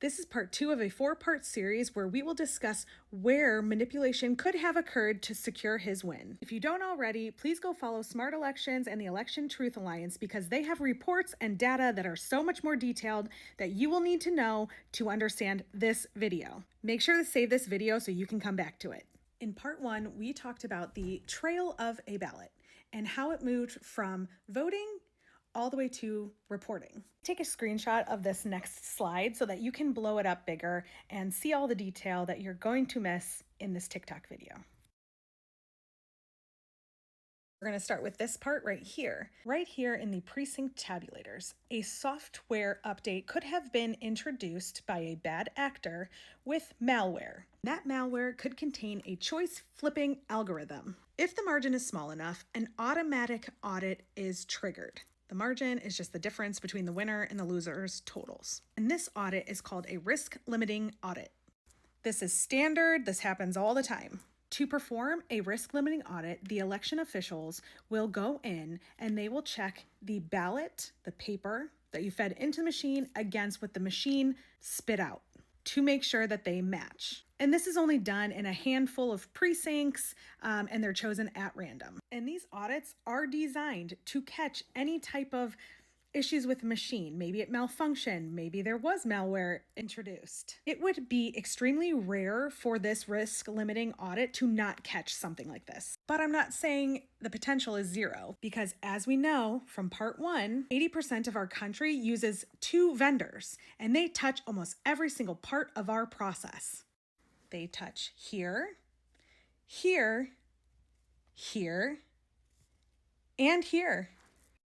This is part 2 of a 4-part series where we will discuss where manipulation could have occurred to secure his win. If you don't already, please go follow Smart Elections and the Election Truth Alliance because they have reports and data that are so much more detailed that you will need to know to understand this video. Make sure to save this video so you can come back to it. In part 1, we talked about the trail of a ballot and how it moved from voting all the way to reporting. Take a screenshot of this next slide so that you can blow it up bigger and see all the detail that you're going to miss in this TikTok video. We're going to start with this part right here. Right here in the precinct tabulators, a software update could have been introduced by a bad actor with malware. That malware could contain a choice flipping algorithm. If the margin is small enough, an automatic audit is triggered. The margin is just the difference between the winner and the loser's totals. And this audit is called a risk limiting audit. This is standard. This happens all the time. To perform a risk limiting audit, the election officials will go in and they will check the ballot, the paper that you fed into the machine against what the machine spit out to make sure that they match. And this is only done in a handful of precincts and they're chosen at random. And these audits are designed to catch any type of issues with the machine. Maybe it malfunctioned, maybe there was malware introduced. It would be extremely rare for this risk limiting audit to not catch something like this. But I'm not saying the potential is zero because as we know from part 1, 80% of our country uses 2 vendors and they touch almost every single part of our process. They touch here, here, here, and here.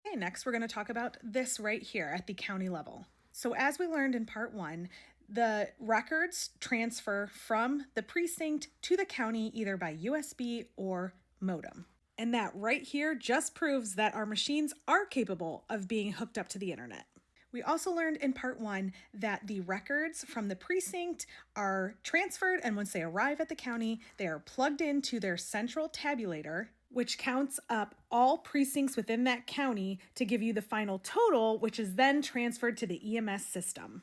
Okay, next we're going to talk about this right here at the county level. So as we learned in part 1, the records transfer from the precinct to the county either by USB or modem. And that right here just proves that our machines are capable of being hooked up to the internet. We also learned in part 1 that the records from the precinct are transferred, and once they arrive at the county, they are plugged into their central tabulator, which counts up all precincts within that county to give you the final total, which is then transferred to the EMS system.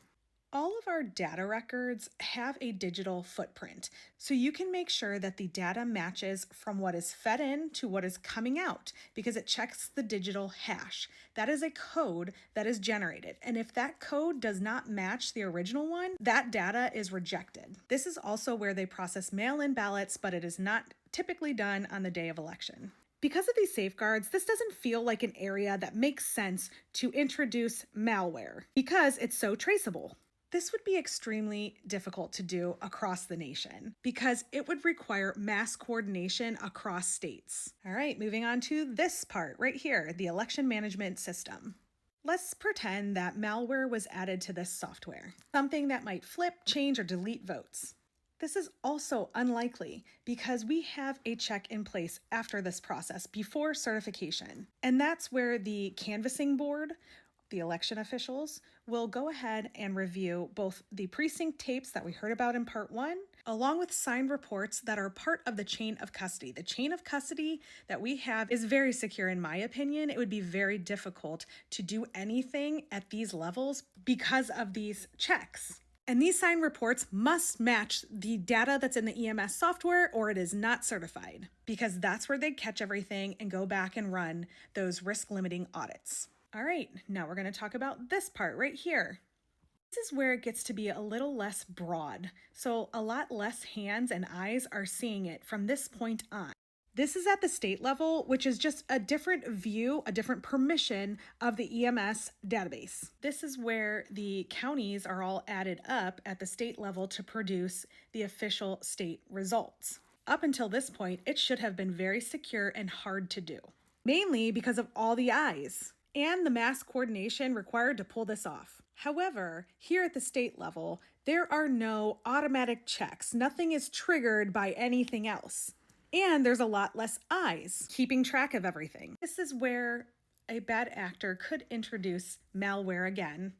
All of our data records have a digital footprint, so you can make sure that the data matches from what is fed in to what is coming out because it checks the digital hash. That is a code that is generated, and if that code does not match the original one, that data is rejected. This is also where they process mail-in ballots, but it is not typically done on the day of election. Because of these safeguards, this doesn't feel like an area that makes sense to introduce malware because it's so traceable. This would be extremely difficult to do across the nation because it would require mass coordination across states. All right, moving on to this part right here, the election management system. Let's pretend that malware was added to this software, something that might flip, change, or delete votes. This is also unlikely because we have a check in place after this process before certification. And that's where the canvassing board, the election officials, will go ahead and review both the precinct tapes that we heard about in part 1, along with signed reports that are part of the chain of custody. The chain of custody that we have is very secure in my opinion. It would be very difficult to do anything at these levels because of these checks. And these signed reports must match the data that's in the EMS software or it is not certified because that's where they catch everything and go back and run those risk limiting audits. All right, now we're going to talk about this part right here. This is where it gets to be a little less broad, so a lot less hands and eyes are seeing it from this point on. This is at the state level, which is just a different view, a different permission of the EMS database. This is where the counties are all added up at the state level to produce the official state results. Up until this point, it should have been very secure and hard to do, mainly because of all the eyes and the mass coordination required to pull this off. However, here at the state level, there are no automatic checks. Nothing is triggered by anything else. And there's a lot less eyes keeping track of everything. This is where a bad actor could introduce malware again,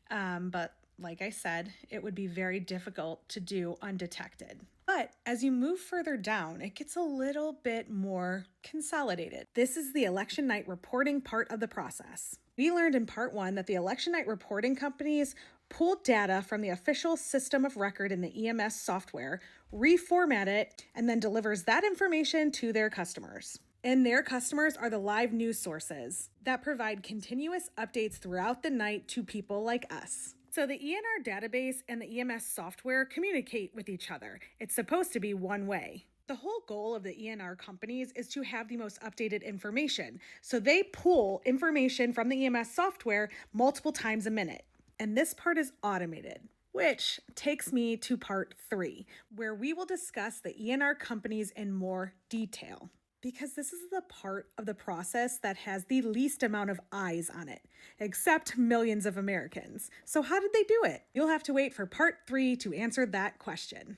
but like I said, it would be very difficult to do undetected. But as you move further down, it gets a little bit more consolidated. This is the election night reporting part of the process. We learned in part 1 that the election night reporting companies pull data from the official system of record in the EMS software, reformat it, and then delivers that information to their customers. And their customers are the live news sources that provide continuous updates throughout the night to people like us. So the ENR database and the EMS software communicate with each other. It's supposed to be one way. The whole goal of the ENR companies is to have the most updated information. So they pull information from the EMS software multiple times a minute. And this part is automated, which takes me to part 3, where we will discuss the ENR companies in more detail. Because this is the part of the process that has the least amount of eyes on it, except millions of Americans. So how did they do it? You'll have to wait for part 3 to answer that question.